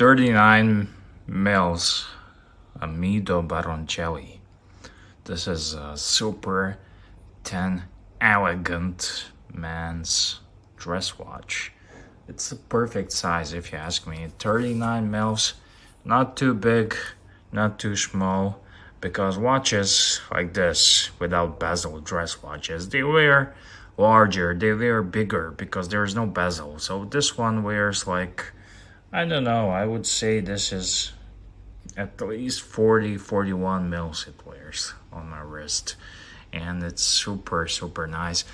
39 mils, a Mido Baroncelli. This is a super 10 elegant man's dress watch. It's the perfect size if you ask me. 39 mils, not too big, not too small, because watches like this without bezel dress watches, they wear larger, they wear bigger because there's no bezel. So this one wears like, I don't know, I would say this is at least 41 mils it wears on my wrist, and it's super nice.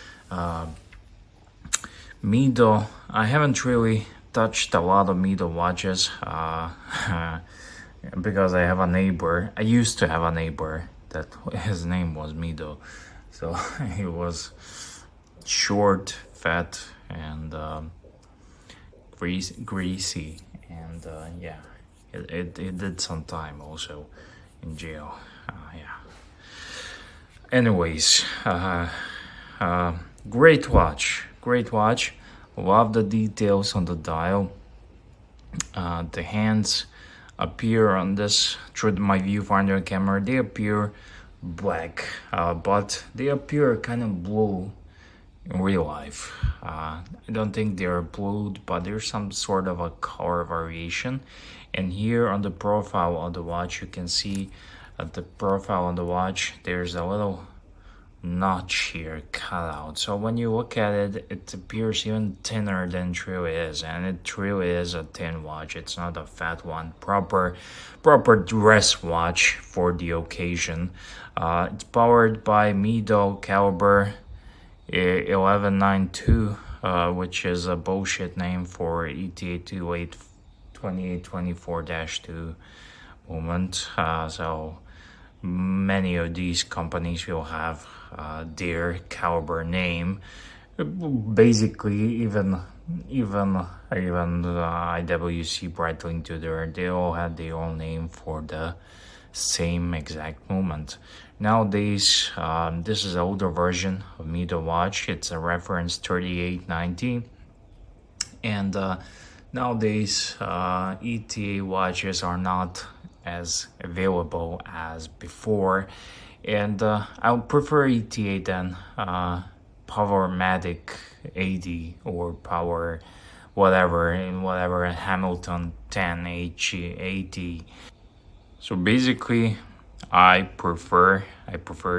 Mido, I haven't really touched a lot of Mido watches because I have a neighbor. I used to have a neighbor that his name was Mido, so he was short, fat, and greasy, and yeah, it did some time also in jail. Yeah. Anyways, great watch. Love the details on the dial. The hands appear on this through my viewfinder camera. They appear black, but they appear kind of blue in real life. I don't think they're blued, but there's some sort of a color variation. And here on the profile of the watch, you can see at the profile on the watch, there's a little notch here cut out. So when you look at it, it appears even thinner than it really is, and it really is a thin watch. It's not a fat one. Proper dress watch for the occasion. It's powered by Mido caliber 1192, which is a bullshit name for ETA 2824-2 movement. So many of these companies will have their caliber name. Basically, even IWC, Breitling, Tudor, they all had their own name for the same exact movement. Nowadays, this is an older version of Mido watch. It's a reference 3890, and nowadays ETA watches are not as available as before, and I would prefer ETA than Powermatic 80 or Power whatever Hamilton 10H80. So basically, I prefer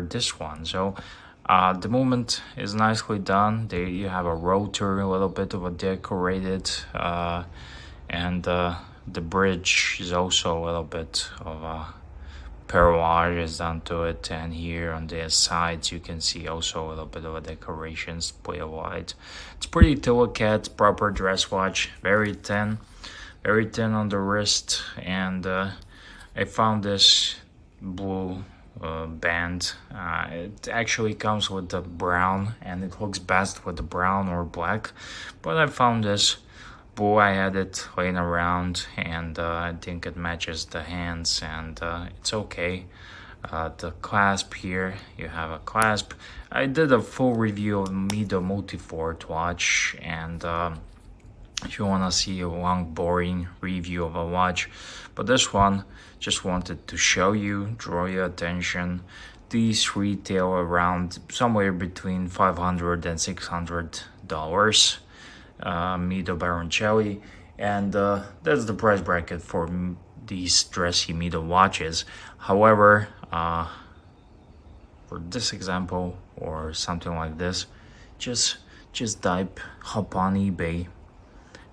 this one. So the movement is nicely done. There you have a rotor, a little bit of a decorated, and the bridge is also a little bit of a perlage is done to it, and here on the sides you can see also a little bit of a decoration, split of light. It's pretty to look at, proper dress watch, very thin on the wrist, and I found this blue band. It actually comes with the brown, and it looks best with the brown or black, but I found this blue. I had it laying around, and I think it matches the hands, and it's okay. The clasp here, you have a clasp. I did a full review of Mido Multifort watch, and if you want to see a long boring review of a watch, but this one just wanted to show you, draw your attention. These retail around somewhere between $500 and $600. Mido Baroncelli, and that's the price bracket for these dressy Mido watches. However, for this example or something like this, just hop on eBay,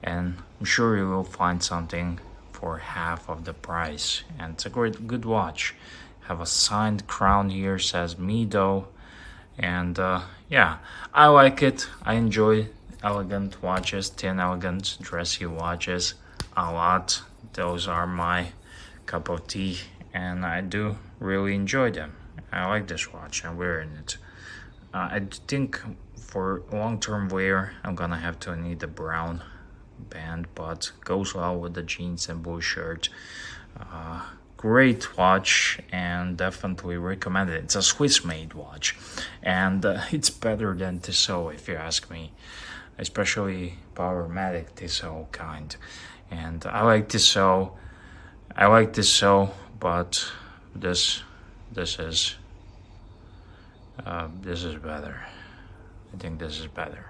and I'm sure you will find something for half of the price. And it's a good watch. Have a signed crown here, says Mido, and yeah, I like it. I enjoy elegant watches, 10 elegant dressy watches a lot. Those are my cup of tea, and I do really enjoy them. I like this watch. I'm wearing it. I think for long-term wear I'm gonna have to need a brown band, but goes well with the jeans and blue shirt. Great watch, and definitely recommend it. It's a Swiss-made watch, and it's better than Tissot if you ask me, especially Powermatic Tissot kind. And I like this cell. But this this is better. I think this is better.